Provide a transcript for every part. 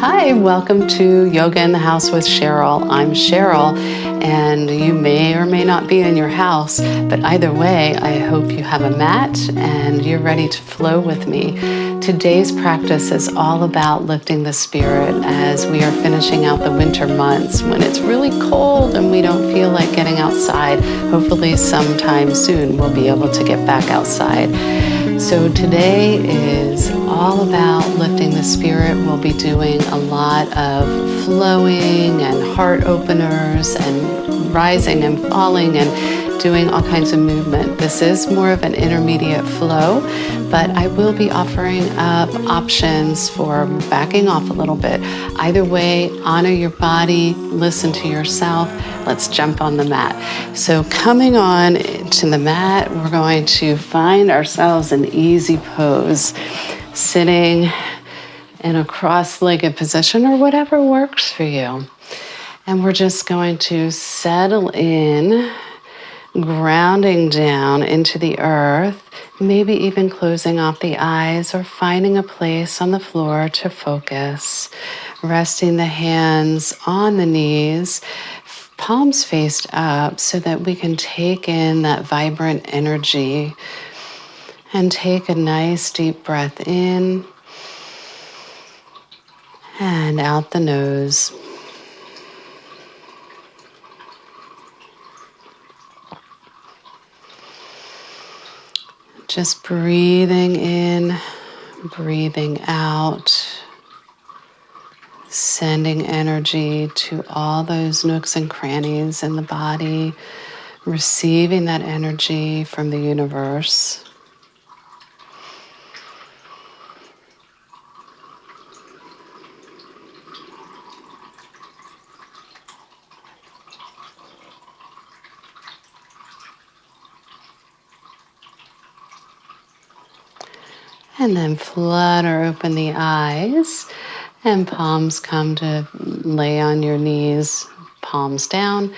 Hi, welcome to Yoga in the House with Cheryl. I'm Cheryl, and you may or may not be in your house, but either way, I hope you have a mat and you're ready to flow with me. Today's practice is all about lifting the spirit as we are finishing out the winter months when it's really cold and we don't feel like getting outside. Hopefully sometime soon we'll be able to get back outside. So today is all about lifting the spirit. We'll be doing a lot of flowing and heart openers and rising and falling and doing all kinds of movement. This is more of an intermediate flow, but I will be offering up options for backing off a little bit. Either way, honor your body, listen to yourself. Let's jump on the mat. So coming on to the mat, we're going to find ourselves an easy pose, sitting in a cross-legged position or whatever works for you. And we're just going to settle in, grounding down into the earth, maybe even closing off the eyes or finding a place on the floor to focus, resting the hands on the knees, palms faced up so that we can take in that vibrant energy and take a nice deep breath in and out the nose. Just breathing in, breathing out, sending energy to all those nooks and crannies in the body, receiving that energy from the universe. And then flutter open the eyes and palms come to lay on your knees, palms down.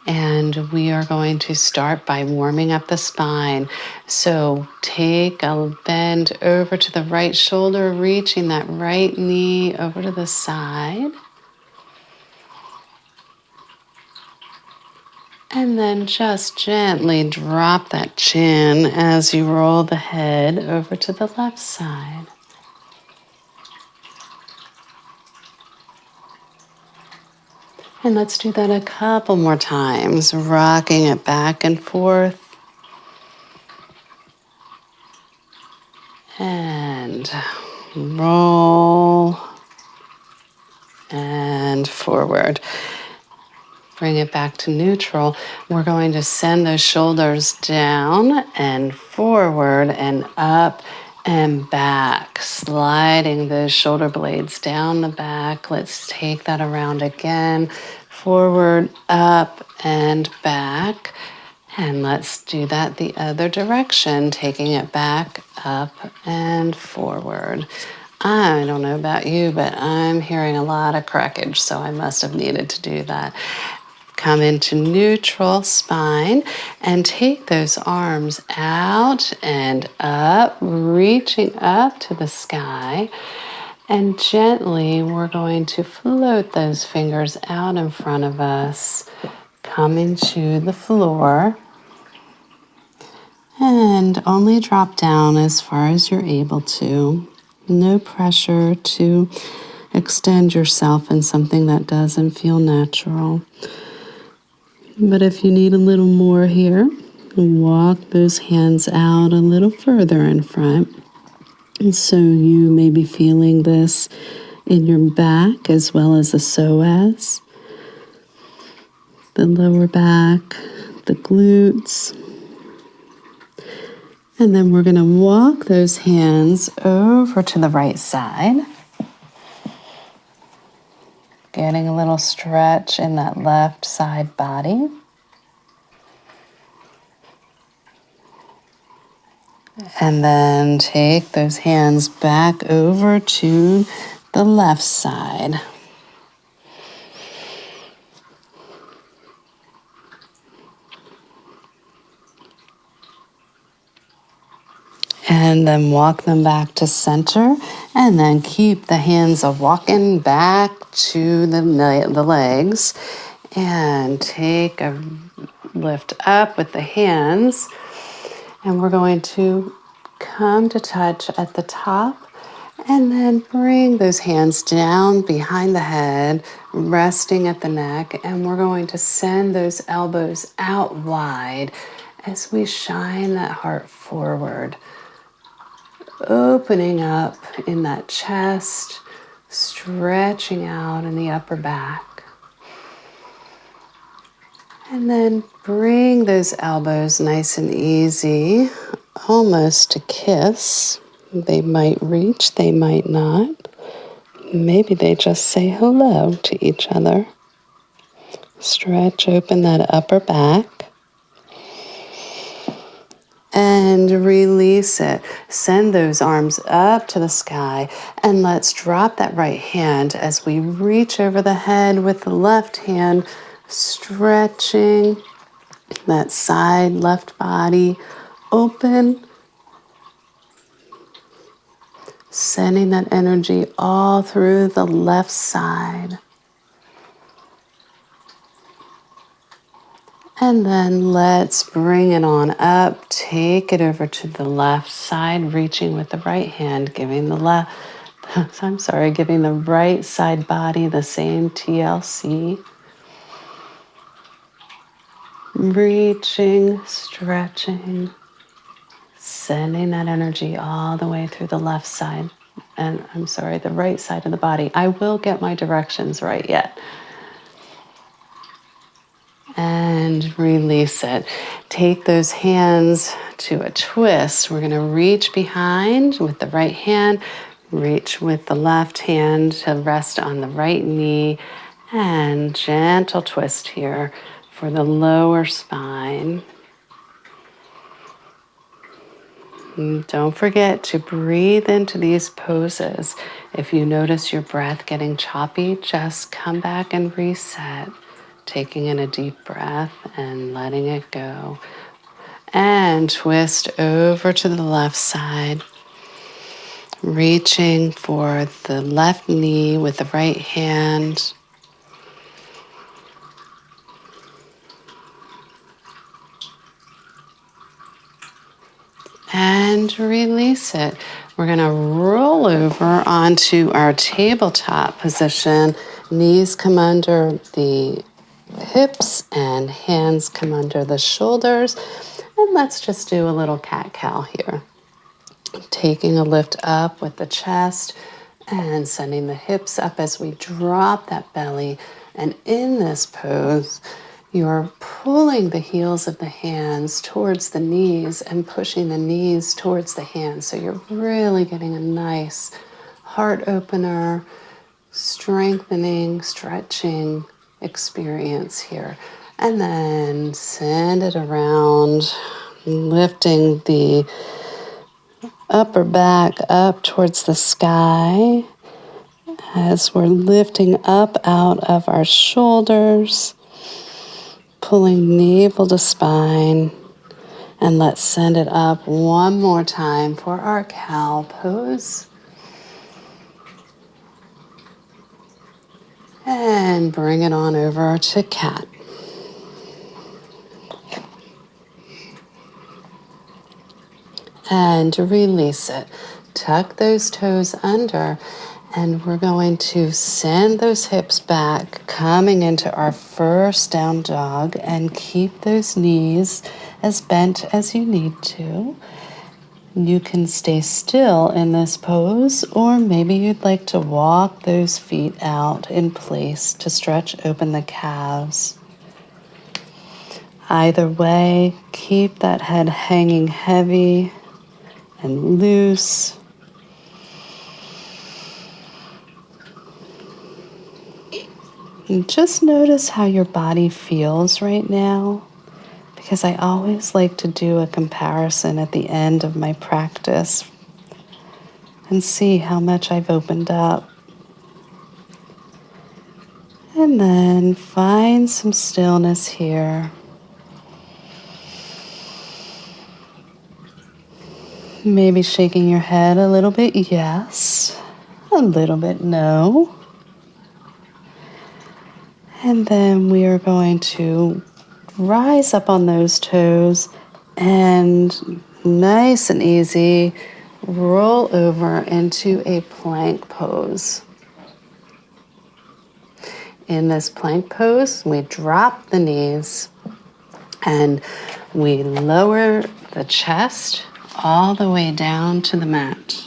And we are going to start by warming up the spine. So take a bend over to the right shoulder, reaching that right knee over to the side. And then just gently drop that chin as you roll the head over to the left side. And let's do that a couple more times, rocking it back and forth. And roll and forward. Bring it back to neutral. We're going to send those shoulders down and forward and up and back, sliding those shoulder blades down the back. Let's take that around again, forward, up, and back. And let's do that the other direction, taking it back, up, and forward. I don't know about you, but I'm hearing a lot of crackage, so I must have needed to do that. Come into neutral spine and take those arms out and up, reaching up to the sky. And gently, we're going to float those fingers out in front of us, coming to the floor. And only drop down as far as you're able to. No pressure to extend yourself in something that doesn't feel natural. But if you need a little more here, walk those hands out a little further in front. And so you may be feeling this in your back as well as the psoas, the lower back, the glutes. And then we're going to walk those hands over to the right side. Getting a little stretch in that left side body. And then take those hands back over to the left side. And then walk them back to center. And then keep the hands a walking back to the legs. And take a lift up with the hands. And we're going to come to touch at the top. And then bring those hands down behind the head, resting at the neck. And we're going to send those elbows out wide as we shine that heart forward, opening up in that chest, stretching out in the upper back. And then bring those elbows nice and easy, almost to kiss. They might reach, they might not. Maybe they just say hello to each other. Stretch open that upper back. And release it. Send those arms up to the sky. And let's drop that right hand as we reach over the head with the left hand, stretching that side left body open. Sending that energy all through the left side. And then let's bring it on up. Take it over to the left side, reaching with the right hand, giving the giving the right side body the same TLC. Reaching, stretching, sending that energy all the way through the left side. And the right side of the body. I will get my directions right yet. And release it. Take those hands to a twist. We're going to reach behind with the right hand, reach with the left hand to rest on the right knee, and gentle twist here for the lower spine. And don't forget to breathe into these poses. If you notice your breath getting choppy, just come back and reset. Taking in a deep breath and letting it go. And twist over to the left side. Reaching for the left knee with the right hand. And release it. We're going to roll over onto our tabletop position. Knees come under the hips and hands come under the shoulders. And let's just do a little cat-cow here. Taking a lift up with the chest and sending the hips up as we drop that belly. And in this pose, you're pulling the heels of the hands towards the knees and pushing the knees towards the hands. So you're really getting a nice heart opener, strengthening, stretching experience here. And then send it around, lifting the upper back up towards the sky as we're lifting up out of our shoulders, pulling navel to spine. And let's send it up one more time for our cow pose. And bring it on over to cat. And release it. Tuck those toes under, and we're going to send those hips back, coming into our first down dog, and keep those knees as bent as you need to. You can stay still in this pose, or maybe you'd like to walk those feet out in place to stretch open the calves. Either way, keep that head hanging heavy and loose. And just notice how your body feels right now, because I always like to do a comparison at the end of my practice and see how much I've opened up. And then find some stillness here. Maybe shaking your head a little bit, yes. A little bit, no. And then we are going to rise up on those toes and nice and easy, roll over into a plank pose. In this plank pose, we drop the knees and we lower the chest all the way down to the mat.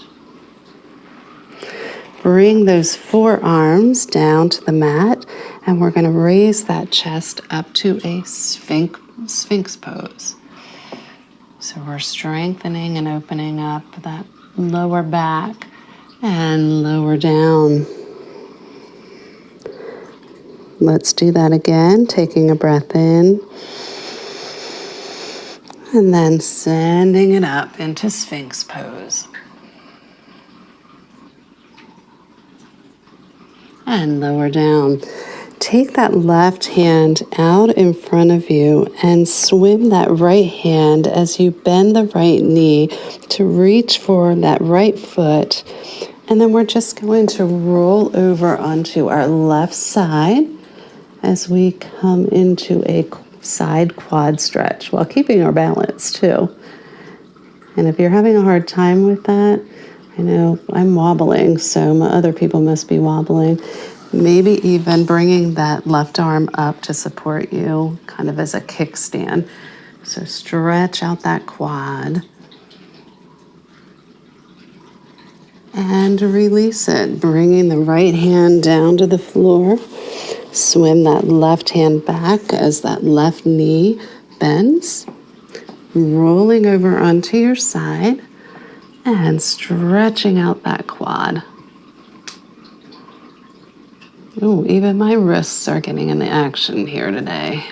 Bring those forearms down to the mat, and we're going to raise that chest up to a sphinx pose. So we're strengthening and opening up that lower back and lower down. Let's do that again, taking a breath in, and then sending it up into sphinx pose. And lower down. Take that left hand out in front of you and swim that right hand as you bend the right knee to reach for that right foot. And then we're just going to roll over onto our left side as we come into a side quad stretch while keeping our balance too. And if you're having a hard time with that, I know I'm wobbling, so my other people must be wobbling. Maybe even bringing that left arm up to support you, kind of as a kickstand. So stretch out that quad. And release it, bringing the right hand down to the floor. Swim that left hand back as that left knee bends. Rolling over onto your side and stretching out that quad. Ooh, even my wrists are getting in the action here today.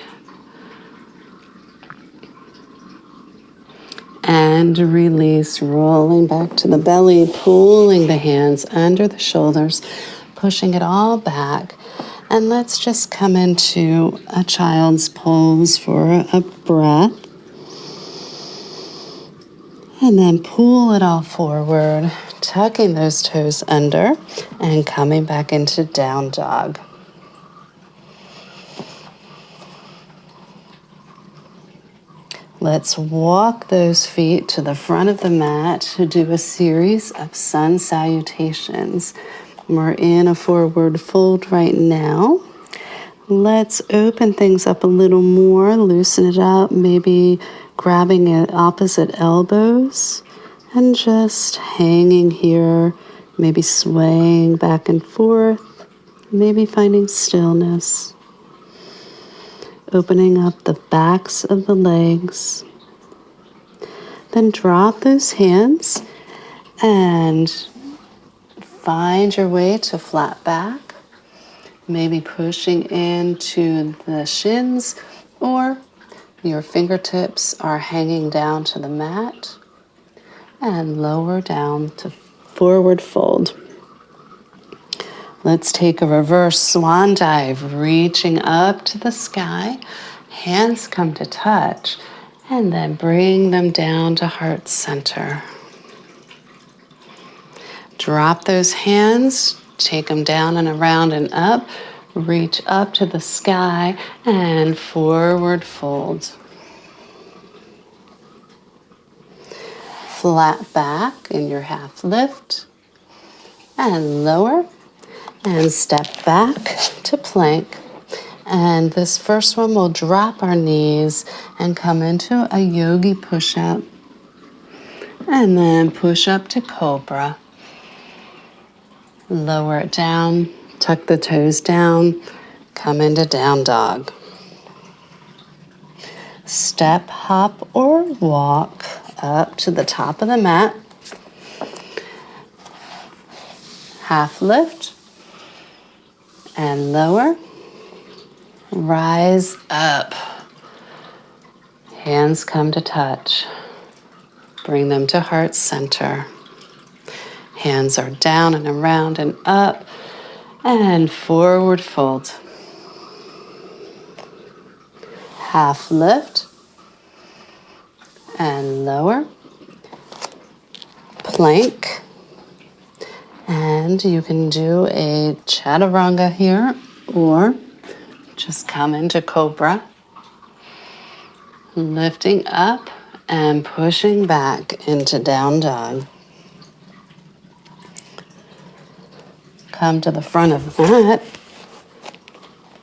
And release, rolling back to the belly, pulling the hands under the shoulders, pushing it all back. And let's just come into a child's pose for a breath. And then pull it all forward, tucking those toes under and coming back into down dog. Let's walk those feet to the front of the mat to do a series of sun salutations. We're in a forward fold right now. Let's open things up a little more, loosen it up, maybe grabbing at opposite elbows and just hanging here, maybe swaying back and forth, maybe finding stillness. Opening up the backs of the legs. Then drop those hands and find your way to flat back. Maybe pushing into the shins, or your fingertips are hanging down to the mat, and lower down to forward fold. Let's take a reverse swan dive, reaching up to the sky. Hands come to touch, and then bring them down to heart center. Drop those hands. Take them down and around and up. Reach up to the sky and forward fold. Flat back in your half lift and lower and step back to plank. And this first one, we'll drop our knees and come into a yogi push-up and then push up to cobra. Lower it down, tuck the toes down, come into down dog. Step, hop, or walk up to the top of the mat. Half lift and lower. Rise up. Hands come to touch. Bring them to heart center. Hands are down and around and up and forward fold. Half lift and lower. plank. And you can do a chaturanga here, or just come into cobra, lifting up and pushing back into down dog. Come to the front of the mat,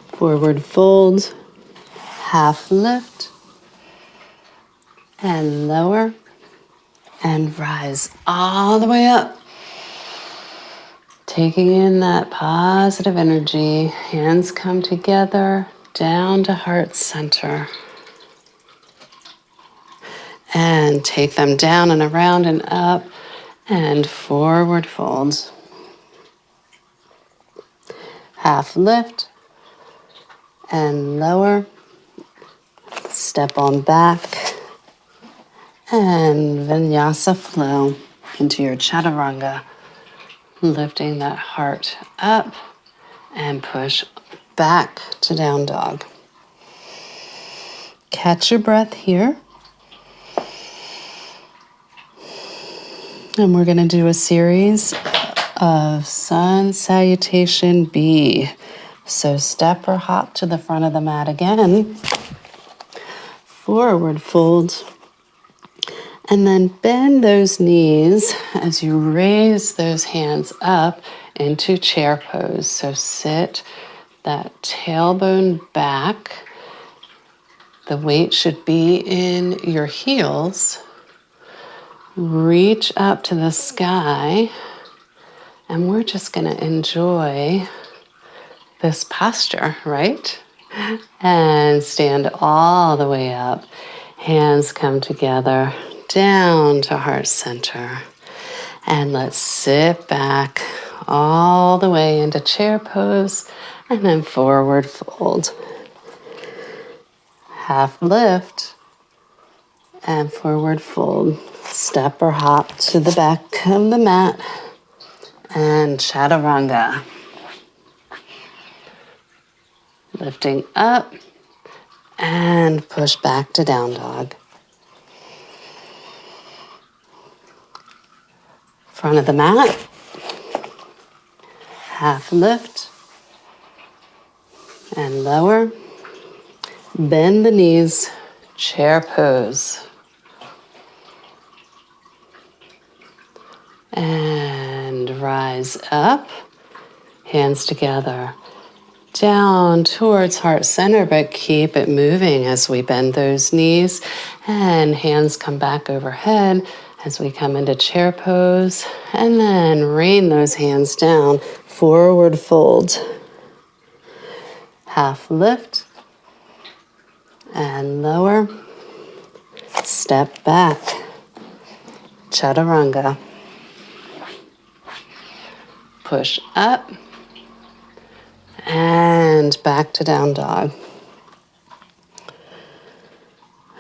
forward fold, half lift, and lower, and rise all the way up. Taking in that positive energy, hands come together, down to heart center. And take them down and around and up, and forward folds. Half lift, and lower. Step on back, and Vinyasa flow into your chaturanga. Lifting that heart up and push back to down dog. Catch your breath here. And we're going to do a series of sun salutation B. So step or hop to the front of the mat again. Forward fold. And then bend those knees as you raise those hands up into chair pose. So sit that tailbone back. The weight should be in your heels. Reach up to the sky. And we're just going to enjoy this posture, right? And stand all the way up. Hands come together. Down to heart center. And let's sit back all the way into chair pose and then forward fold. Half lift and forward fold. Step or hop to the back of the mat and chaturanga. Lifting up and push back to down dog. Front of the mat, half lift and lower. Bend the knees, chair pose. And rise up, hands together. Down towards heart center, but keep it moving as we bend those knees. And hands come back overhead as we come into chair pose, and then rain those hands down, forward fold. Half lift and lower. Step back, chaturanga. Push up and back to down dog.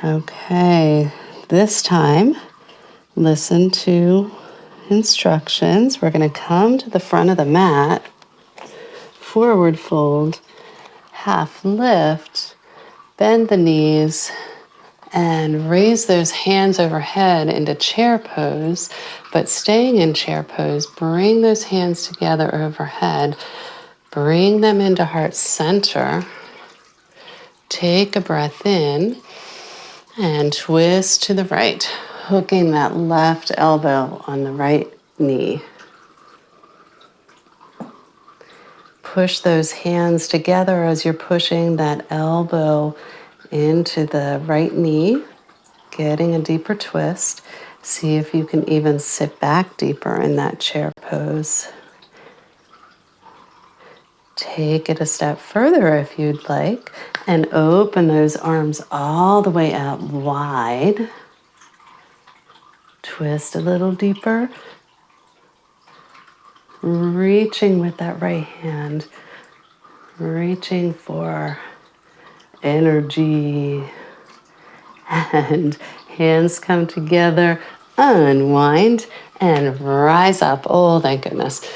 Okay, this time, listen to instructions. We're going to come to the front of the mat, forward fold, half lift, bend the knees, and raise those hands overhead into chair pose. But staying in chair pose, bring those hands together overhead, bring them into heart center. Take a breath in and twist to the right, hooking that left elbow on the right knee. Push those hands together as you're pushing that elbow into the right knee, getting a deeper twist. See if you can even sit back deeper in that chair pose. Take it a step further if you'd like, and open those arms all the way out wide. Twist a little deeper. Reaching with that right hand. Reaching for energy. And hands come together. Unwind and rise up. Oh, thank goodness.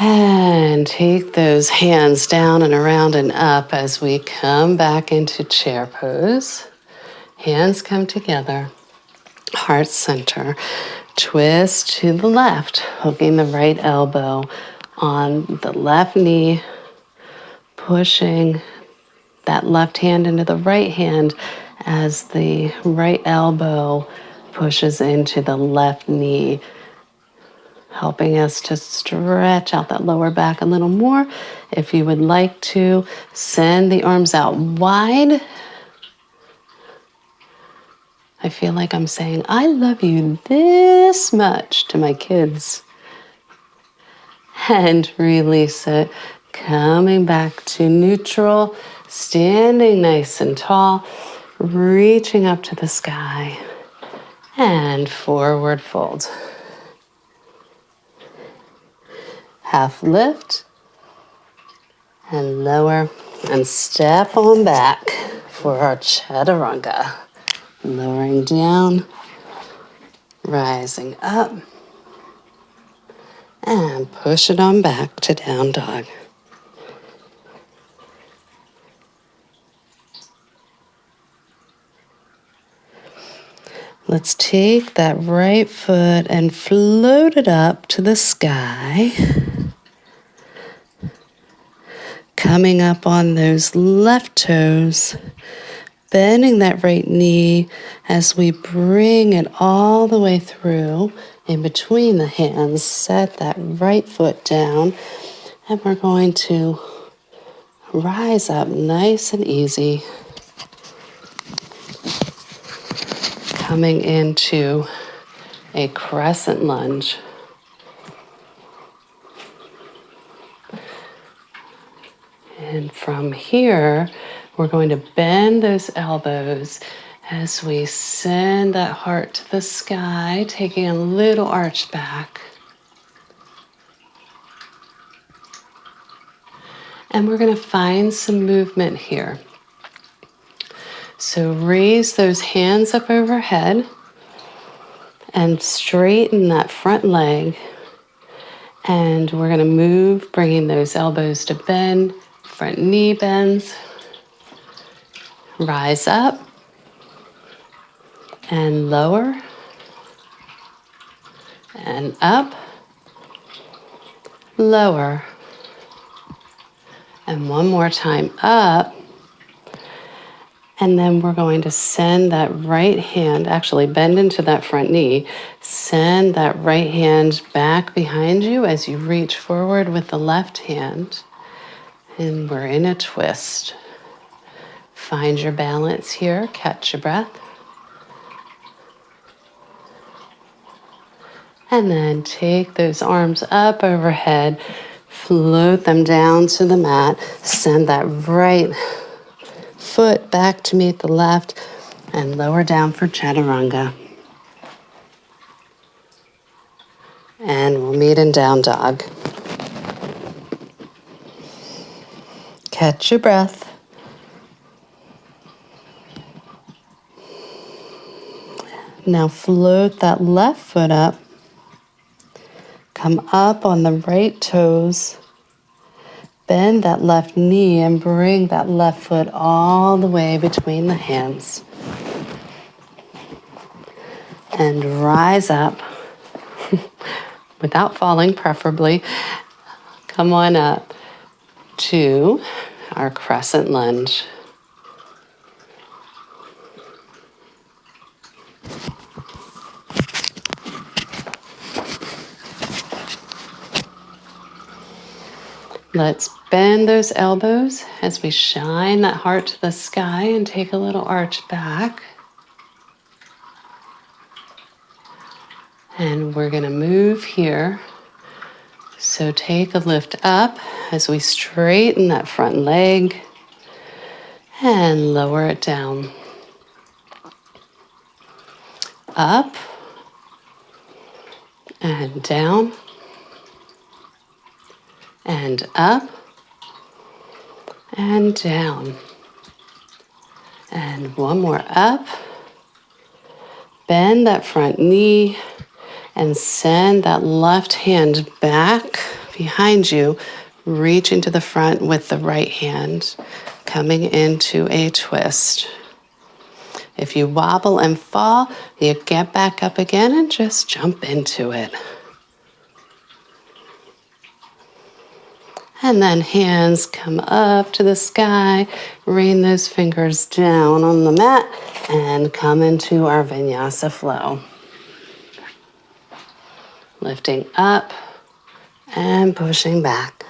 And take those hands down and around and up as we come back into chair pose. Hands come together, heart center. Twist to the left, hooking the right elbow on the left knee, pushing that left hand into the right hand as the right elbow pushes into the left knee, helping us to stretch out that lower back a little more. If you would like to, send the arms out wide. I feel like I'm saying, I love you this much to my kids. And release it. Coming back to neutral, standing nice and tall, reaching up to the sky. And forward fold. Half lift. And lower. And step on back for our chaturanga. Lowering down, rising up, and push it on back to down dog. Let's take that right foot and float it up to the sky. Coming up on those left toes. Bending that right knee as we bring it all the way through in between the hands. Set that right foot down and we're going to rise up nice and easy. Coming into a crescent lunge. And from here, we're going to bend those elbows as we send that heart to the sky, taking a little arch back. And we're going to find some movement here. So raise those hands up overhead and straighten that front leg. And we're going to move, bringing those elbows to bend, front knee bends. Rise up and lower and up, lower, and one more time up. And then we're going to send that right hand, actually bend into that front knee, send that right hand back behind you as you reach forward with the left hand. And we're in a twist. Find your balance here, catch your breath. And then take those arms up overhead, float them down to the mat, send that right foot back to meet the left, and lower down for chaturanga. And we'll meet in down dog. Catch your breath. Now float that left foot up. Come up on the right toes. Bend that left knee and bring that left foot all the way between the hands. And rise up without falling, preferably. Come on up to our crescent lunge. Let's bend those elbows as we shine that heart to the sky and take a little arch back. And we're going to move here. So take a lift up as we straighten that front leg and lower it down. Up and down. And up and down. And one more up. Bend that front knee and send that left hand back behind you, reaching to the front with the right hand, coming into a twist. If you wobble and fall, you get back up again and just jump into it. And then hands come up to the sky, rain those fingers down on the mat, and come into our Vinyasa flow. Lifting up and pushing back.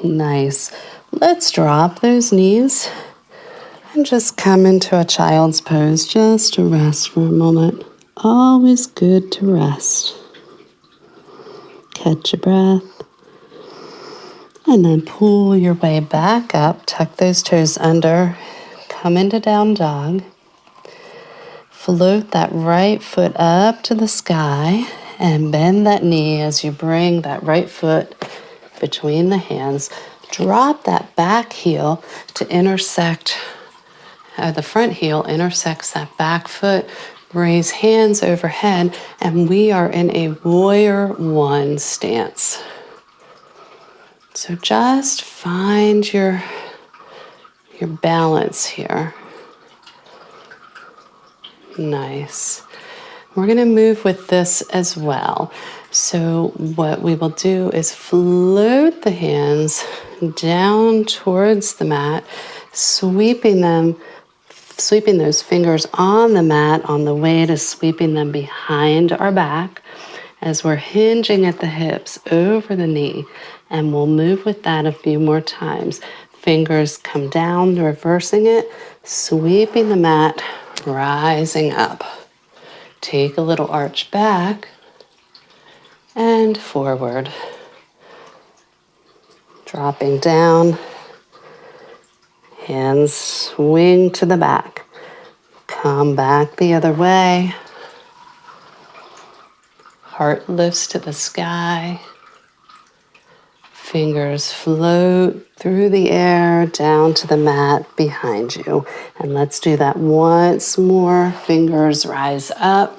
Nice. Let's drop those knees and just come into a child's pose just to rest for a moment. Always good to rest. Catch your breath. And then pull your way back up. Tuck those toes under. Come into down dog. Float that right foot up to the sky and bend that knee as you bring that right foot between the hands. Drop that back heel to intersect, the front heel intersects that back foot. Raise hands overhead, and we are in a warrior one stance. So just find your balance here. Nice. We're going to move with this as well. So what we will do is float the hands down towards the mat, sweeping those fingers on the mat on the way to sweeping them behind our back as we're hinging at the hips over the knee. And we'll move with that a few more times. Fingers come down, reversing it, sweeping the mat, rising up. Take a little arch back and forward. Dropping down, hands swing to the back. Come back the other way. Heart lifts to the sky. Fingers float through the air down to the mat behind you. And let's do that once more. Fingers rise up,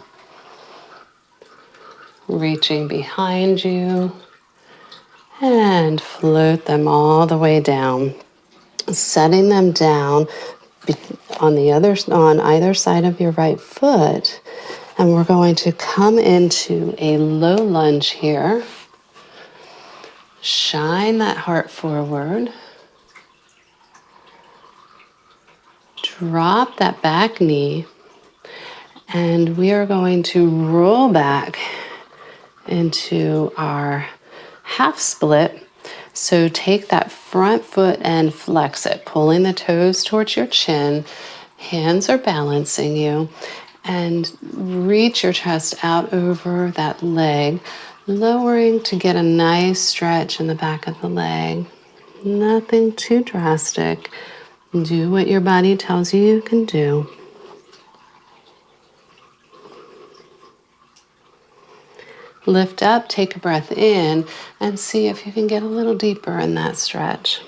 reaching behind you, and float them all the way down. Setting them down on either side of your right foot. And we're going to come into a low lunge here. Shine that heart forward. Drop that back knee. And we are going to roll back into our half split. So take that front foot and flex it, pulling the toes towards your chin. Hands are balancing you. And reach your chest out over that leg, lowering to get a nice stretch in the back of the leg. Nothing too drastic. Do what your body tells you you can do. Lift up, take a breath in, and see if you can get a little deeper in that stretch.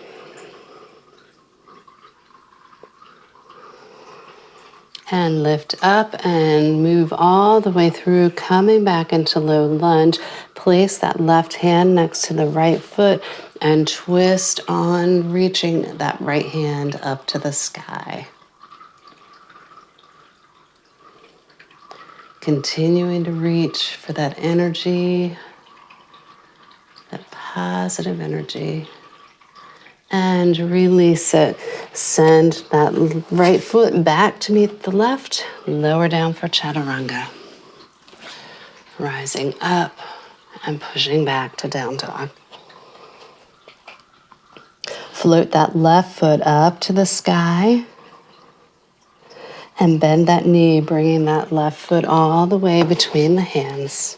And lift up and move all the way through, coming back into low lunge. Place that left hand next to the right foot and twist on, reaching that right hand up to the sky. Continuing to reach for that energy, that positive energy. And release it. Send that right foot back to meet the left. Lower down for chaturanga. Rising up and pushing back to down dog. Float that left foot up to the sky. And bend that knee, bringing that left foot all the way between the hands.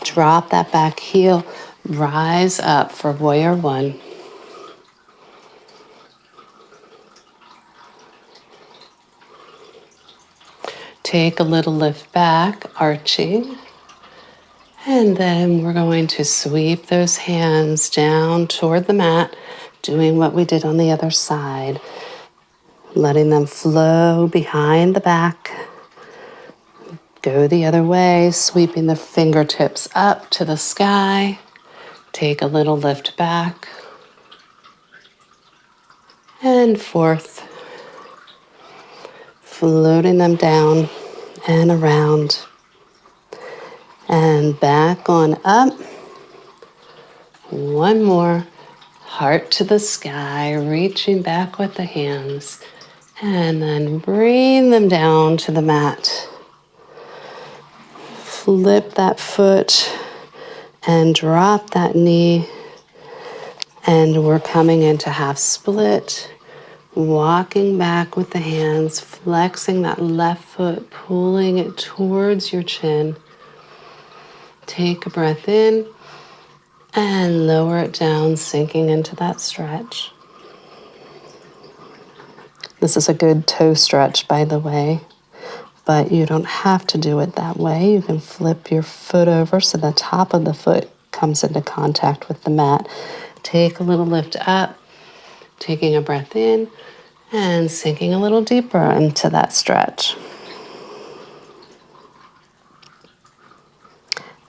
Drop that back heel. Rise up for warrior one. Take a little lift back, arching. And then we're going to sweep those hands down toward the mat, doing what we did on the other side. Letting them flow behind the back. Go the other way, sweeping the fingertips up to the sky. Take a little lift back. and forth, floating them down and around and back on up. One more, heart to the sky, reaching back with the hands, and then bring them down to the mat. Flip that foot and drop that knee, and we're coming into half split. Walking back with the hands, flexing that left foot, pulling it towards your chin. Take a breath in and lower it down, sinking into that stretch. This is a good toe stretch, by the way, but you don't have to do it that way. You can flip your foot over so the top of the foot comes into contact with the mat. Take a little lift up, taking a breath in, and sinking a little deeper into that stretch.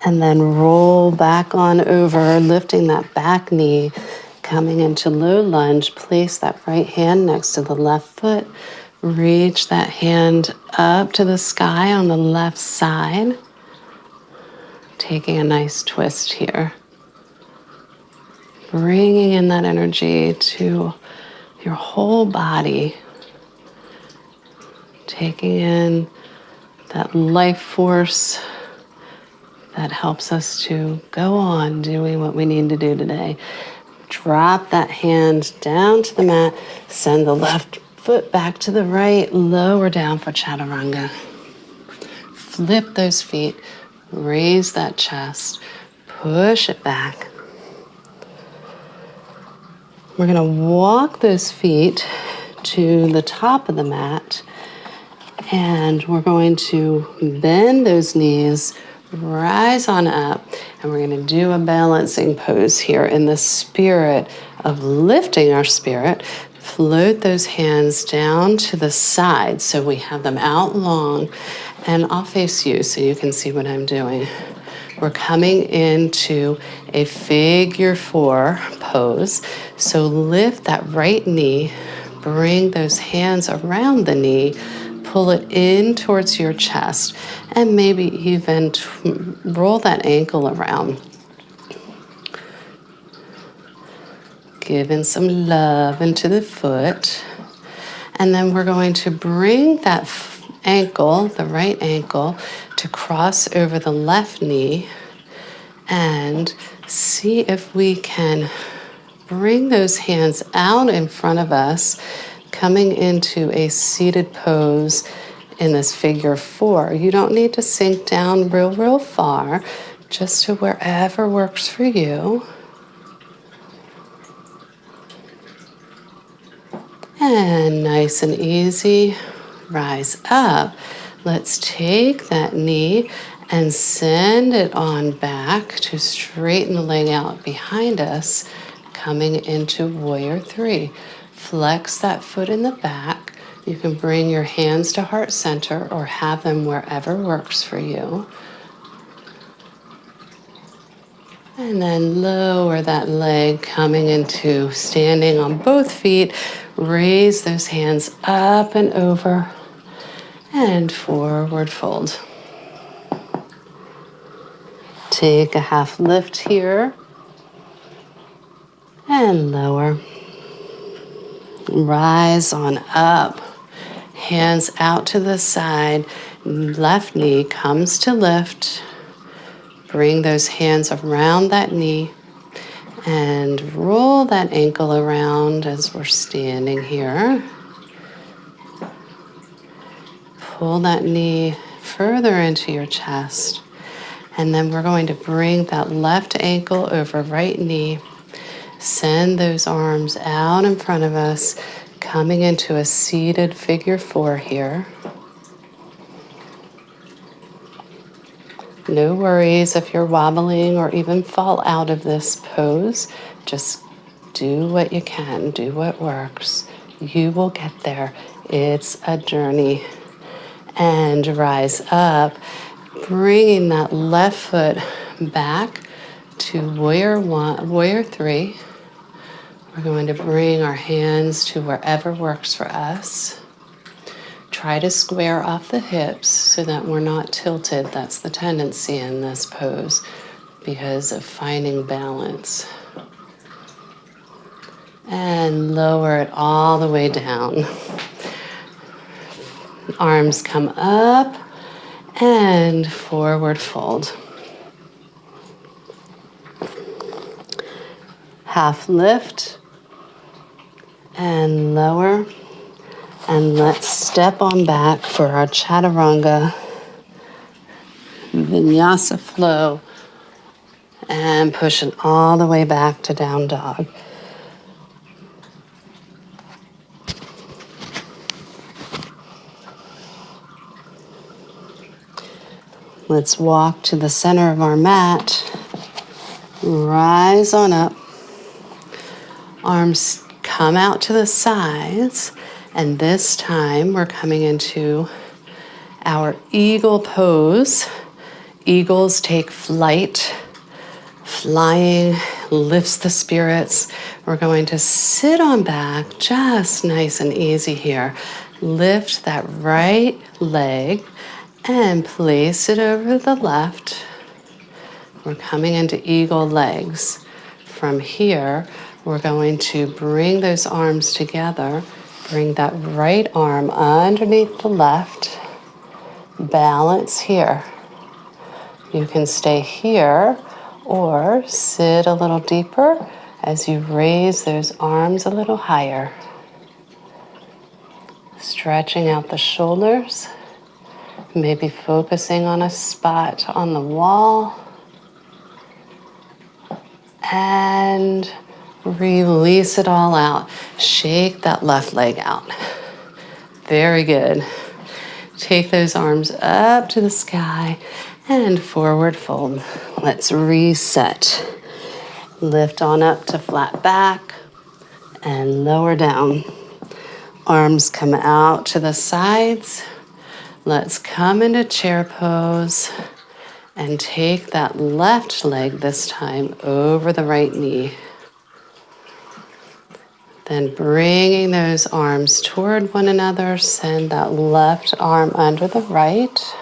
And then roll back on over, lifting that back knee, coming into low lunge. Place that right hand next to the left foot. Reach that hand up to the sky on the left side. Taking a nice twist here. Bringing in that energy to your whole body. Taking in that life force that helps us to go on doing what we need to do today. Drop that hand down to the mat. Send the left foot back to the right. Lower down for chaturanga. Flip those feet. Raise that chest. Push it back. We're going to walk those feet to the top of the mat. And we're going to bend those knees, rise on up, and we're going to do a balancing pose here in the spirit of lifting our spirit. Float those hands down to the side so we have them out long, and I'll face you so you can see what I'm doing. We're coming into a figure 4 pose. So lift that right knee, bring those hands around the knee, pull it in towards your chest, and maybe even roll that ankle around. Giving some love into the foot. And then we're going to bring that ankle, the right ankle, to cross over the left knee and see if we can bring those hands out in front of us, coming into a seated pose in this figure 4. You don't need to sink down real far, just to wherever works for you. And nice and easy, rise up. Let's take that knee and send it on back to straighten the leg out behind us, coming into warrior 3. Flex that foot in the back. You can bring your hands to heart center or have them wherever works for you. And then lower that leg, coming into standing on both feet. Raise those hands up and over and forward fold. Take a half lift here and lower. Rise on up. Hands out to the side. Left knee comes to lift. Bring those hands around that knee and roll that ankle around as we're standing here. Pull that knee further into your chest. And then we're going to bring that left ankle over right knee. Send those arms out in front of us, coming into a seated figure 4 here. No worries if you're wobbling or even fall out of this pose. Just do what you can, do what works. You will get there. It's a journey. And rise up, bringing that left foot back to warrior 3. We're going to bring our hands to wherever works for us. Try to square off the hips so that we're not tilted. That's the tendency in this pose because of finding balance. And lower it all the way down. Arms come up and forward fold. Half lift and lower. And let's step on back for our chaturanga vinyasa flow. And push it all the way back to down dog. Let's walk to the center of our mat. Rise on up. Arms come out to the sides. And this time we're coming into our eagle pose. Eagles take flight. Flying lifts the spirits. We're going to sit on back, just nice and easy here. Lift that right leg and place it over the left. We're coming into eagle legs. From here, we're going to bring those arms together. Bring that right arm underneath the left. Balance here. You can stay here or sit a little deeper as you raise those arms a little higher. Stretching out the shoulders, maybe focusing on a spot on the wall. And release it all out. Shake that left leg out. Very good. Take those arms up to the sky and forward fold. Let's reset. Lift on up to flat back and lower down. Arms come out to the sides. Let's come into chair pose and take that left leg this time over the right knee. Then bringing those arms toward one another, send that left arm under the right.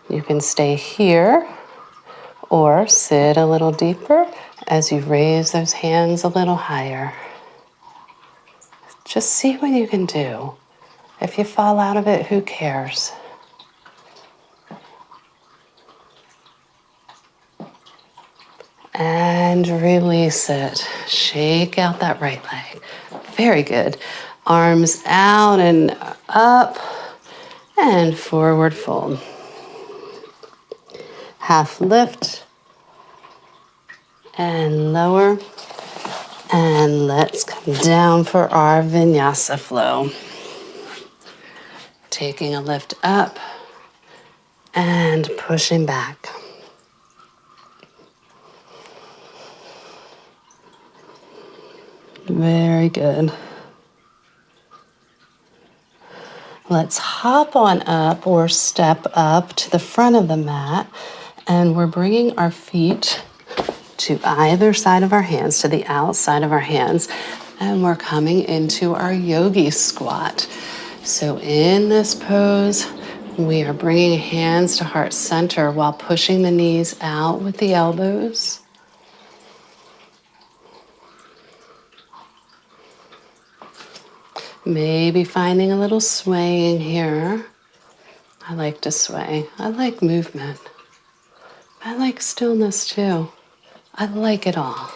You can stay here or sit a little deeper as you raise those hands a little higher. Just see what you can do. If you fall out of it, who cares? And release it. Shake out that right leg. Very good. Arms out and up and forward fold. Half lift and lower. And let's come down for our vinyasa flow. Taking a lift up and pushing back. Very good. Let's hop on up or step up to the front of the mat, and we're bringing our feet to either side of our hands, to the outside of our hands, and we're coming into our yogi squat. So in this pose, we are bringing hands to heart center while pushing the knees out with the elbows. Maybe finding a little swaying here. I like to sway. I like movement. I like stillness too. I like it all.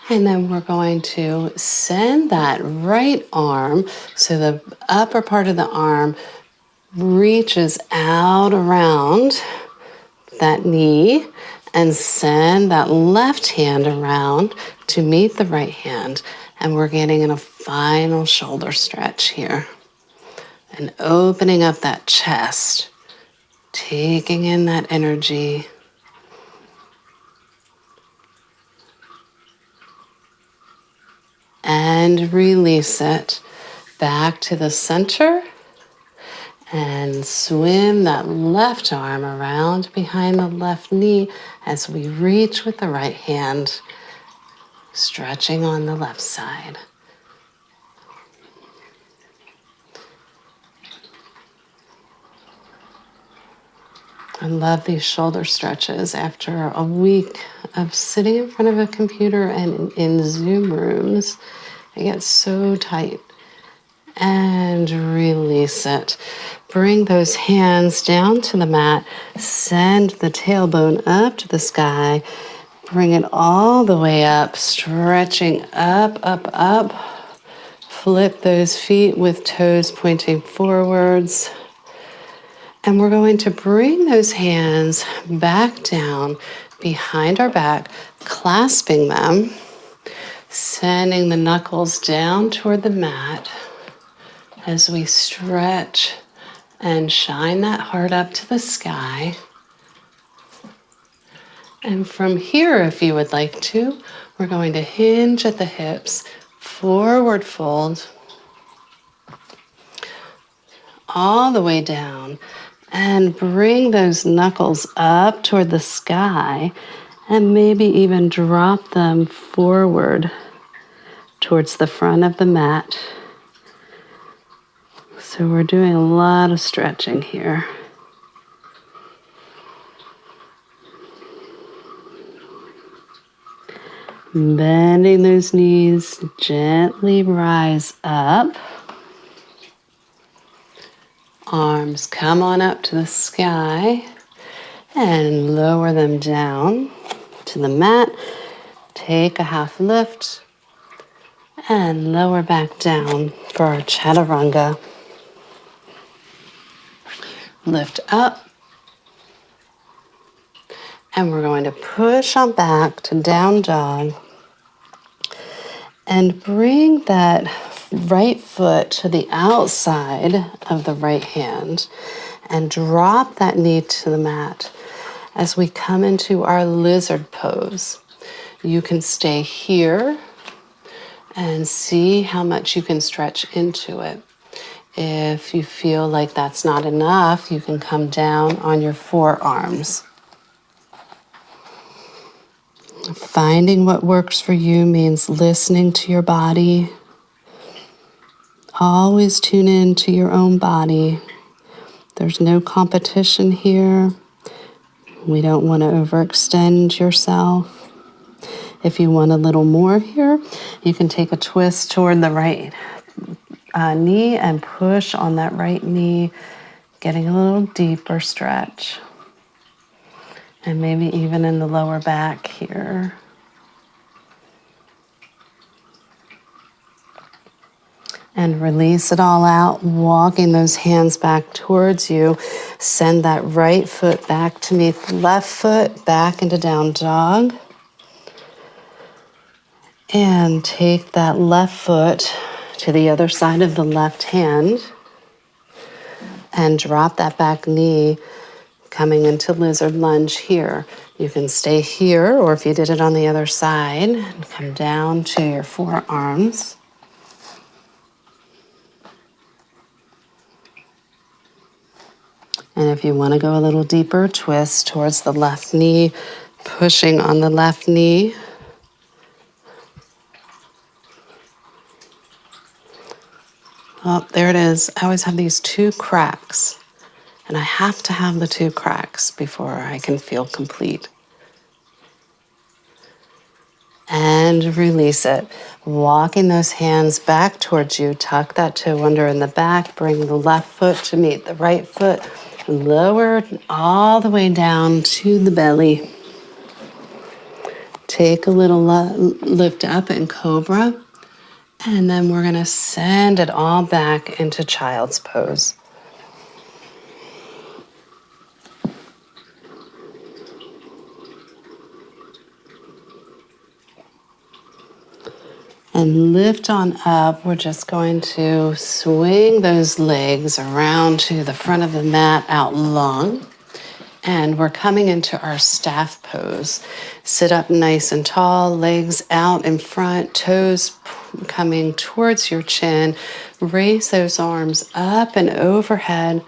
And then we're going to send that right arm, so the upper part of the arm reaches out around that knee, and send that left hand around to meet the right hand. And we're getting in a final shoulder stretch here. And opening up that chest, taking in that energy. And release it back to the center. And swim that left arm around behind the left knee as we reach with the right hand, stretching on the left side. I love these shoulder stretches after a week of sitting in front of a computer and in Zoom rooms. I get so tight. And release it. Bring those hands down to the mat. Send the tailbone up to the sky. Bring it all the way up, stretching up, up, up. Flip those feet with toes pointing forwards. And we're going to bring those hands back down behind our back, clasping them, sending the knuckles down toward the mat as we stretch and shine that heart up to the sky. And from here, if you would like to, we're going to hinge at the hips, forward fold, all the way down, and bring those knuckles up toward the sky, and maybe even drop them forward towards the front of the mat. So we're doing a lot of stretching here. Bending those knees, gently rise up. Arms come on up to the sky and lower them down to the mat. Take a half lift and lower back down for our chaturanga. Lift up. And we're going to push on back to down dog. And bring that right foot to the outside of the right hand and drop that knee to the mat as we come into our lizard pose. You can stay here and see how much you can stretch into it. If you feel like that's not enough, you can come down on your forearms. Finding what works for you means listening to your body. Always tune in to your own body. There's no competition here. We don't want to overextend yourself. If you want a little more here, you can take a twist toward the right knee and push on that right knee, getting a little deeper stretch. And maybe even in the lower back here. And release it all out, walking those hands back towards you. Send that right foot back to meet the left foot, back into down dog. And take that left foot to the other side of the left hand. And drop that back knee, coming into lizard lunge here. You can stay here, or if you did it on the other side, and come down to your forearms. And if you want to go a little deeper, twist towards the left knee, pushing on the left knee. Oh, there it is. I always have these two cracks, and I have to have the two cracks before I can feel complete. And release it. Walking those hands back towards you. Tuck that toe under in the back. Bring the left foot to meet the right foot. Lower all the way down to the belly. Take a little lift up in cobra. And then we're going to send it all back into child's pose. And lift on up. We're just going to swing those legs around to the front of the mat out long. And we're coming into our staff pose. Sit up nice and tall, legs out in front, toes coming towards your chin. Raise those arms up and overhead.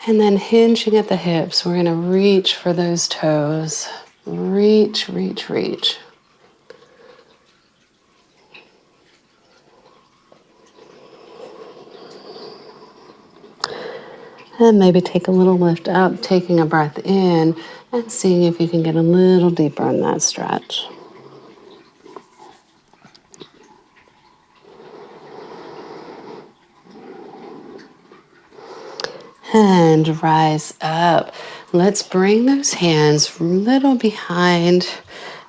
And then hinging at the hips, we're going to reach for those toes. Reach, reach, reach. And maybe take a little lift up, taking a breath in and seeing if you can get a little deeper in that stretch. And rise up. Let's bring those hands a little behind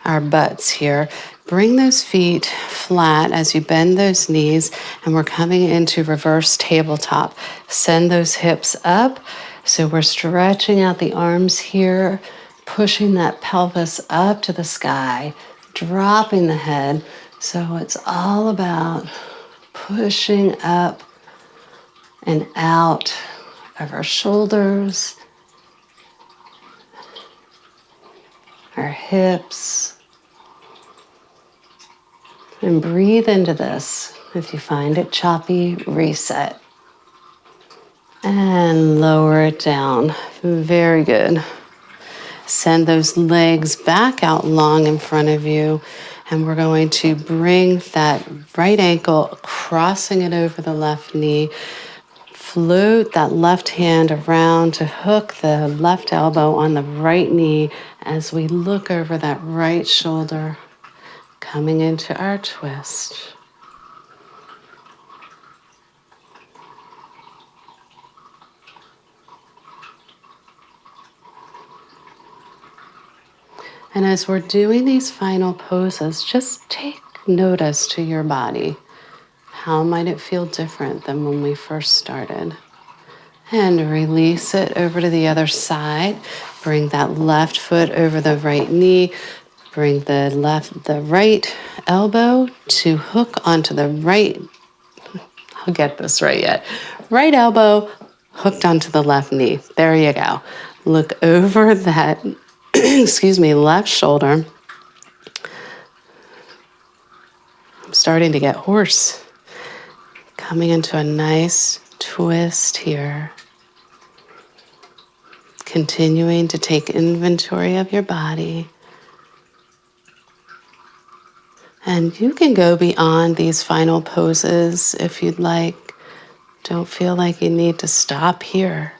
our butts here. Bring those feet flat as you bend those knees, and we're coming into reverse tabletop. Send those hips up. So we're stretching out the arms here, pushing that pelvis up to the sky, dropping the head. So it's all about pushing up and out of our shoulders, our hips. And breathe into this. If you find it choppy, reset. And lower it down. Very good. Send those legs back out long in front of you. And we're going to bring that right ankle, crossing it over the left knee. Float that left hand around to hook the left elbow on the right knee as we look over that right shoulder, coming into our twist. And as we're doing these final poses, just take notice to your body. How might it feel different than when we first started? And release it over to the other side. Bring that left foot over the right knee. Bring the right elbow to hook onto the right. I'll get this right yet. Right elbow hooked onto the left knee. There you go. Look over that, excuse me, left shoulder. I'm starting to get hoarse. Coming into a nice twist here. Continuing to take inventory of your body. And you can go beyond these final poses if you'd like. Don't feel like you need to stop here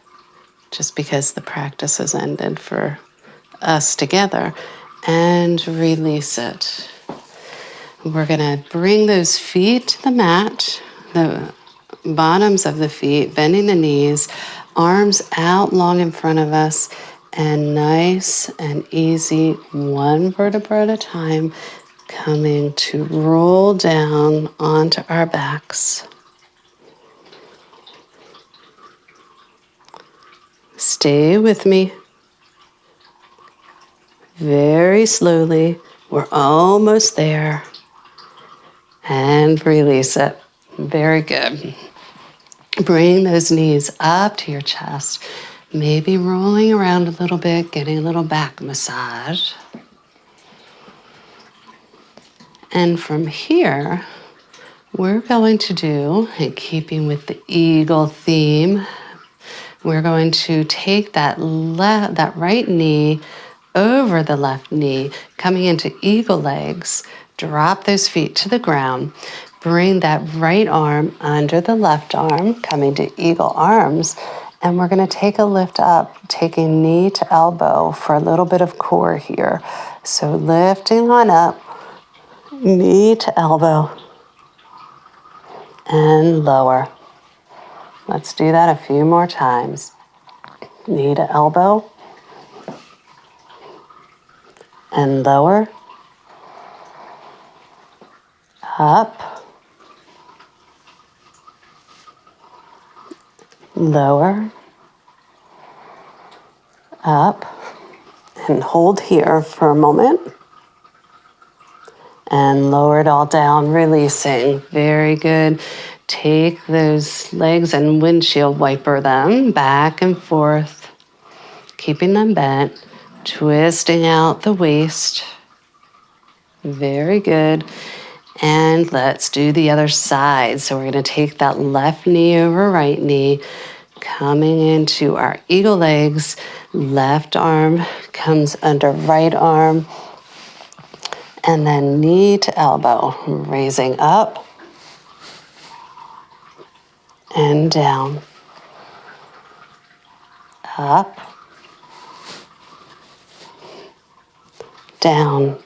just because the practice has ended for us together. And release it. We're going to bring those feet to the mat, the bottoms of the feet, bending the knees, arms out long in front of us, and nice and easy, one vertebra at a time, coming to roll down onto our backs. Stay with me. Very slowly. We're almost there. And release it. Very good. Bring those knees up to your chest. Maybe rolling around a little bit, getting a little back massage. And from here, we're going to do, in keeping with the eagle theme, we're going to take that right knee over the left knee, coming into eagle legs. Drop those feet to the ground. Bring that right arm under the left arm, coming to eagle arms. And we're going to take a lift up, taking knee to elbow for a little bit of core here. So lifting on up, knee to elbow, and lower. Let's do that a few more times. Knee to elbow, and lower, up, lower, up, and hold here for a moment. And lower it all down, releasing. Very good. Take those legs and windshield wiper them back and forth, keeping them bent, twisting out the waist. Very good. And let's do the other side. So we're going to take that left knee over right knee, Coming into our eagle legs, left arm comes under right arm, and then knee to elbow, raising up and down, up, down,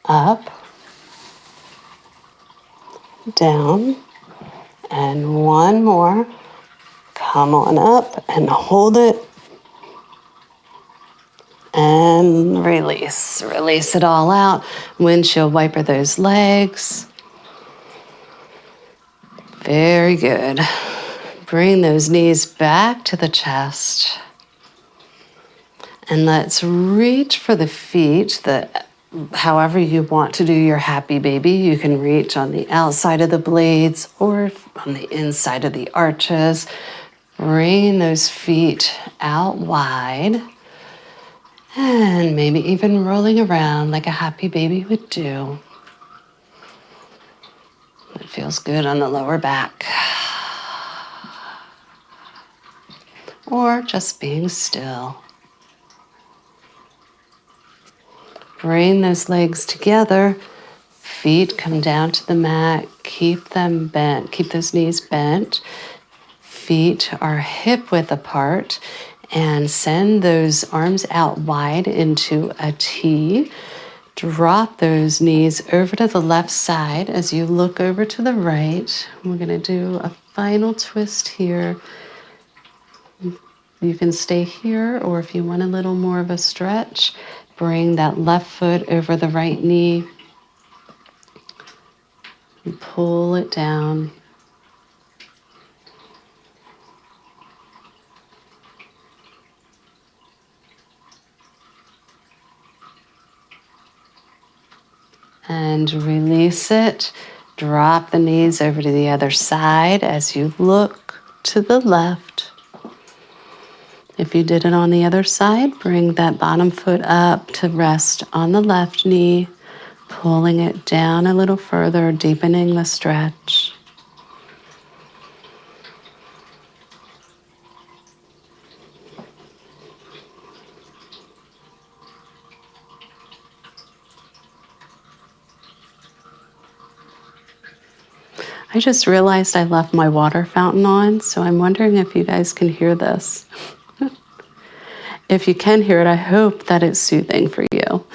up, down, and one more. Come on up and hold it and release. Release it all out. Windshield wiper those legs. Very good. Bring those knees back to the chest. And let's reach for the feet. However you want to do your happy baby, you can reach on the outside of the blades or on the inside of the arches. Bring those feet out wide. And maybe even rolling around like a happy baby would do. It feels good on the lower back. Or just being still. Bring those legs together. Feet come down to the mat. Keep them bent. Keep those knees bent. Feet are hip width apart. And send those arms out wide into a T. Drop those knees over to the left side as you look over to the right. We're going to do a final twist here. You can stay here, or if you want a little more of a stretch, bring that left foot over the right knee and pull it down. And release it. Drop the knees over to the other side as you look to the left. If you did it on the other side, bring that bottom foot up to rest on the left knee, pulling it down a little further, deepening the stretch. I just realized I left my water fountain on, so I'm wondering if you guys can hear this. If you can hear it, I hope that it's soothing for you.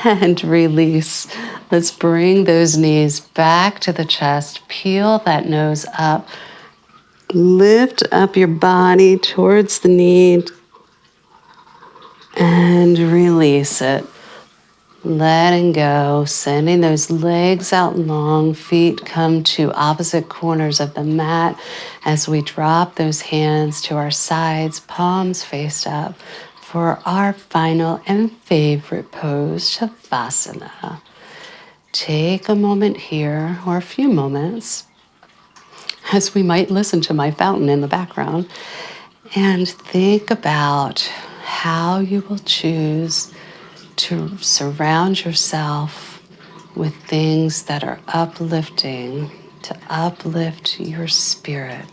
And release. Let's bring those knees back to the chest. Peel that nose up. Lift up your body towards the knee and release it. Letting go, sending those legs out long, feet come to opposite corners of the mat as we drop those hands to our sides, palms faced up for our final and favorite pose, Shavasana. Take a moment here, or a few moments, as we might listen to my fountain in the background, and think about how you will choose to surround yourself with things that are uplifting, to uplift your spirit.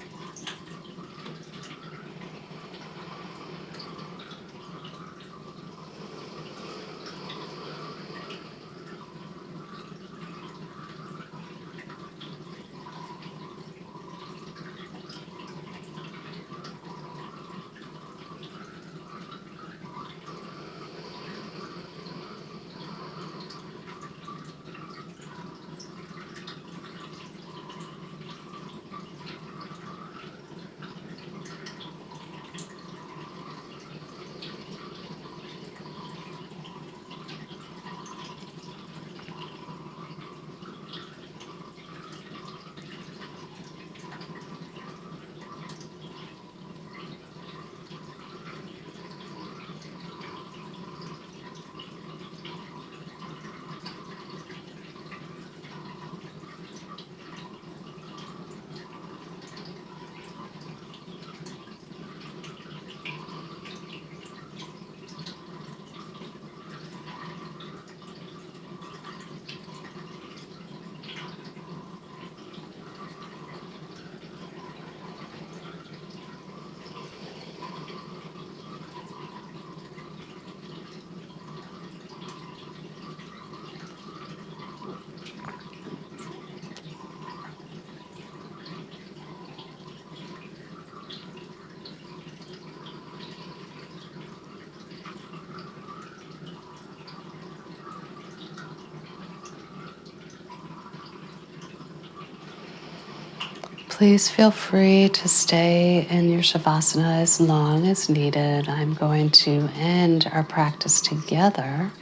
Please feel free to stay in your Shavasana as long as needed. I'm going to end our practice together.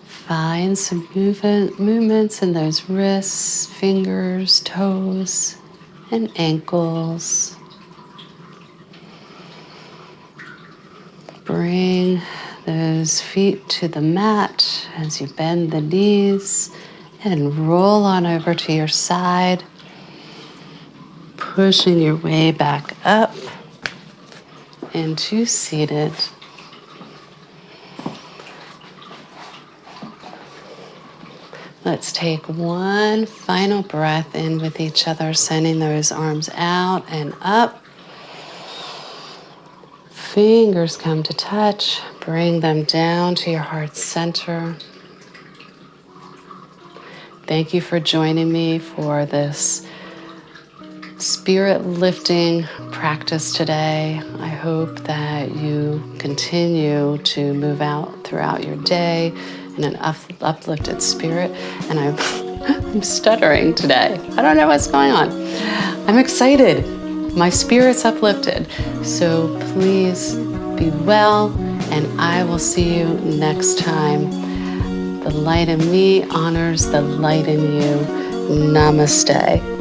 Find some movements in those wrists, fingers, toes, and ankles. Bring those feet to the mat as you bend the knees and roll on over to your side, pushing your way back up into seated. Let's take one final breath in with each other, sending those arms out and up. Fingers come to touch. Bring them down to your heart center. Thank you for joining me for this spirit lifting practice today. I hope that you continue to move out throughout your day in an uplifted spirit. And I'm stuttering today. I don't know what's going on. I'm excited. My spirit's uplifted. So please be well, and I will see you next time. The light in me honors the light in you. Namaste.